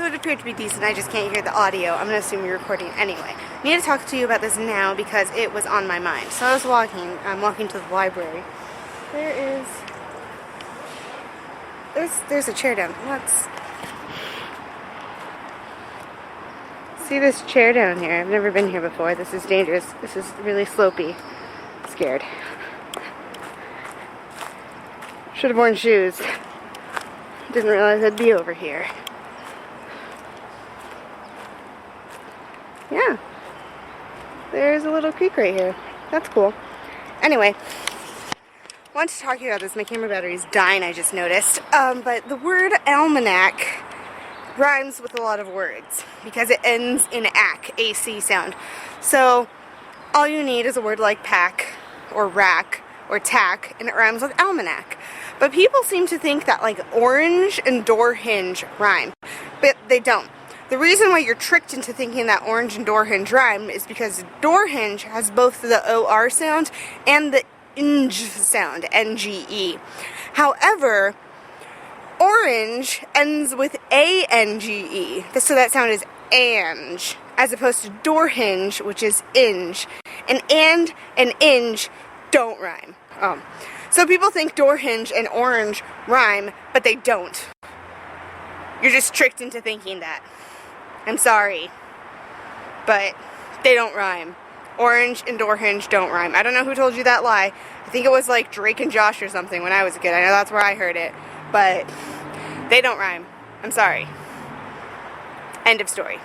so it appeared to be decent. I just can't hear the audio. I'm going to assume you're recording anyway. I need to talk to you about this now because it was on my mind. So I was I'm walking to the library. There's a chair down. See this chair down here? I've never been here before. This is dangerous. This is really slopey. I'm scared. Should have worn shoes. Didn't realize I'd be over here. Yeah. There's a little creek right here. That's cool. Anyway, I wanted to talk to you about this. My camera battery's dying, I just noticed. But the word almanac rhymes with a lot of words because it ends in ac, AC sound. So all you need is a word like pack or rack or tack, and it rhymes with almanac. But people seem to think that like orange and door hinge rhyme, but they don't. The reason why you're tricked into thinking that orange and door hinge rhyme is because door hinge has both the OR sound and the ing sound, NGE. However, orange ends with ANGE, so that sound is ange, as opposed to door hinge, which is inge. And inge don't rhyme. So people think door hinge and orange rhyme, but they don't. You're just tricked into thinking that. I'm sorry, but they don't rhyme. Orange and door hinge don't rhyme. I don't know who told you that lie. I think it was like Drake and Josh or something when I was a kid. I know that's where I heard it, but they don't rhyme. I'm sorry. End of story.